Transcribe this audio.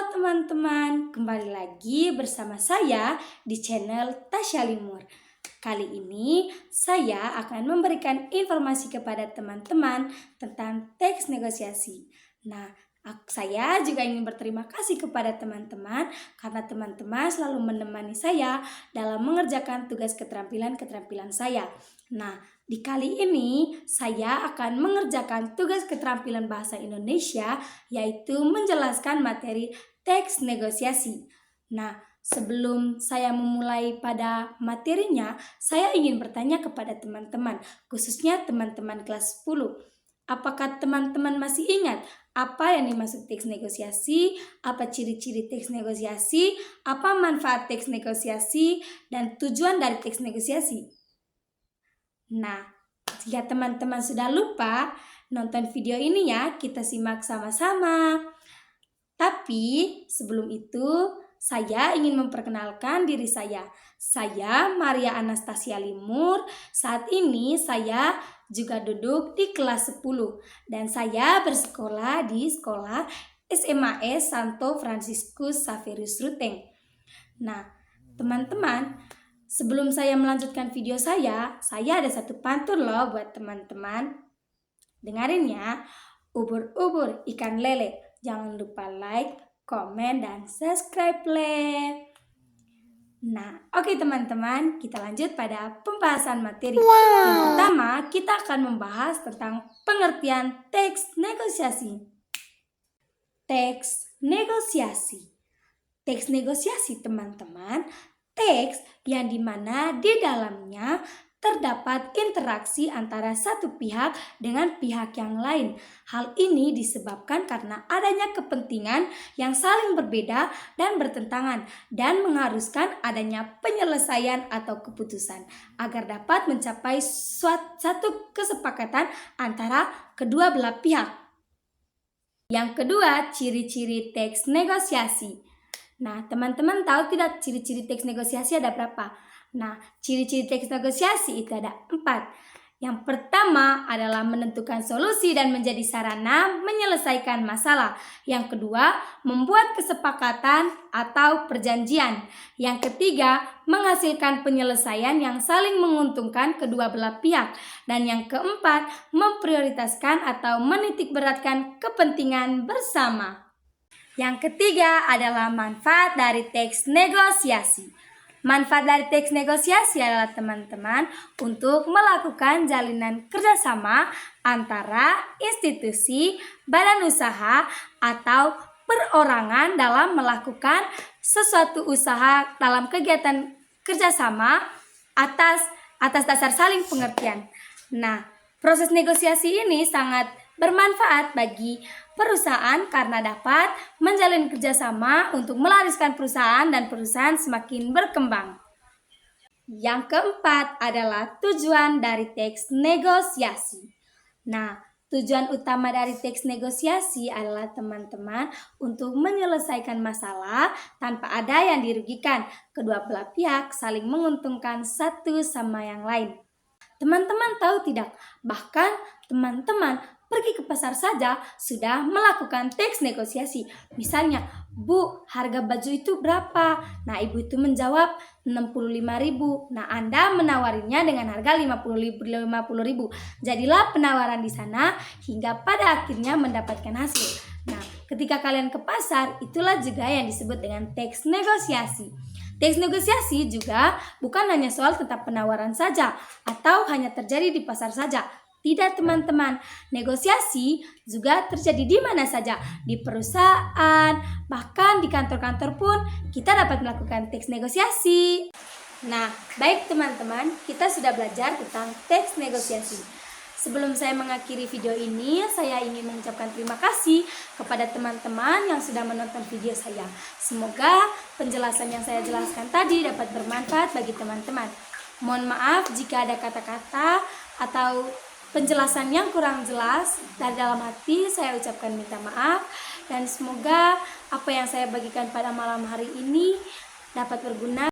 teman-teman, kembali lagi bersama saya di channel Tasya Limur. Kali ini saya akan memberikan informasi kepada teman-teman tentang teks negosiasi. Nah, saya juga ingin berterima kasih kepada teman-teman karena teman-teman selalu menemani saya dalam mengerjakan tugas keterampilan-keterampilan saya. Nah, di kali ini saya akan mengerjakan tugas keterampilan bahasa Indonesia, yaitu menjelaskan materi teks negosiasi. Nah, sebelum saya memulai pada materinya, saya ingin bertanya kepada teman-teman, khususnya teman-teman kelas 10. Apakah teman-teman masih ingat apa yang dimaksud teks negosiasi, apa ciri-ciri teks negosiasi, apa manfaat teks negosiasi, dan tujuan dari teks negosiasi? Nah, jika teman-teman sudah lupa, nonton video ini ya, kita simak sama-sama. Tapi sebelum itu, saya ingin memperkenalkan diri saya. Saya Maria Anastasia Limur. Saat ini saya juga duduk di kelas 10 dan saya bersekolah di sekolah SMAS Santo Fransiskus Xaverius Ruteng. Nah, teman-teman, sebelum saya melanjutkan video saya ada satu pantun loh buat teman-teman. Dengarin ya. Ubur-ubur ikan lele. Jangan lupa like, komen, dan subscribe le. Nah, oke teman-teman, kita lanjut pada pembahasan materi. Yang pertama, kita akan membahas tentang pengertian teks negosiasi. Teks negosiasi. Teks negosiasi teman-teman, teks yang dimana di dalamnya terdapat interaksi antara satu pihak dengan pihak yang lain. Hal ini disebabkan karena adanya kepentingan yang saling berbeda dan bertentangan dan mengharuskan adanya penyelesaian atau keputusan agar dapat mencapai satu kesepakatan antara kedua belah pihak. Yang kedua, ciri-ciri teks negosiasi. Nah, teman-teman tahu tidak ciri-ciri teks negosiasi ada berapa? Nah, ciri-ciri teks negosiasi itu ada 4. Yang pertama adalah menentukan solusi dan menjadi sarana menyelesaikan masalah. Yang kedua, membuat kesepakatan atau perjanjian. Yang ketiga, menghasilkan penyelesaian yang saling menguntungkan kedua belah pihak. Dan yang keempat, memprioritaskan atau menitikberatkan kepentingan bersama. Yang ketiga adalah manfaat dari teks negosiasi. Manfaat dari teks negosiasi adalah teman-teman untuk melakukan jalinan kerjasama antara institusi, badan usaha, atau perorangan dalam melakukan sesuatu usaha dalam kegiatan kerjasama atas dasar saling pengertian. Nah, proses negosiasi ini sangat bermanfaat bagi perusahaan karena dapat menjalin kerjasama untuk melariskan perusahaan dan perusahaan semakin berkembang. Yang keempat adalah tujuan dari teks negosiasi. Nah, tujuan utama dari teks negosiasi adalah teman-teman untuk menyelesaikan masalah tanpa ada yang dirugikan. Kedua belah pihak saling menguntungkan satu sama yang lain. Teman-teman tahu tidak? Bahkan teman-teman pergi ke pasar saja sudah melakukan teks negosiasi. Misalnya, Bu, harga baju itu berapa? Nah, ibu itu menjawab 65.000. Nah, Anda menawarinya dengan harga 50.000. Jadilah penawaran di sana hingga pada akhirnya mendapatkan hasil. Nah, ketika kalian ke pasar, itulah juga yang disebut dengan teks negosiasi. Teks negosiasi juga bukan hanya soal tentang penawaran saja atau hanya terjadi di pasar saja. Tidak teman-teman, negosiasi juga terjadi di mana saja, di perusahaan, bahkan di kantor-kantor pun kita dapat melakukan teks negosiasi. Nah, baik teman-teman, kita sudah belajar tentang teks negosiasi. Sebelum saya mengakhiri video ini, saya ingin mengucapkan terima kasih kepada teman-teman yang sudah menonton video saya. Semoga penjelasan yang saya jelaskan tadi dapat bermanfaat bagi teman-teman. Mohon maaf jika ada kata-kata atau penjelasan yang kurang jelas. Dari dalam hati saya ucapkan minta maaf. Dan semoga apa yang saya bagikan pada malam hari ini dapat berguna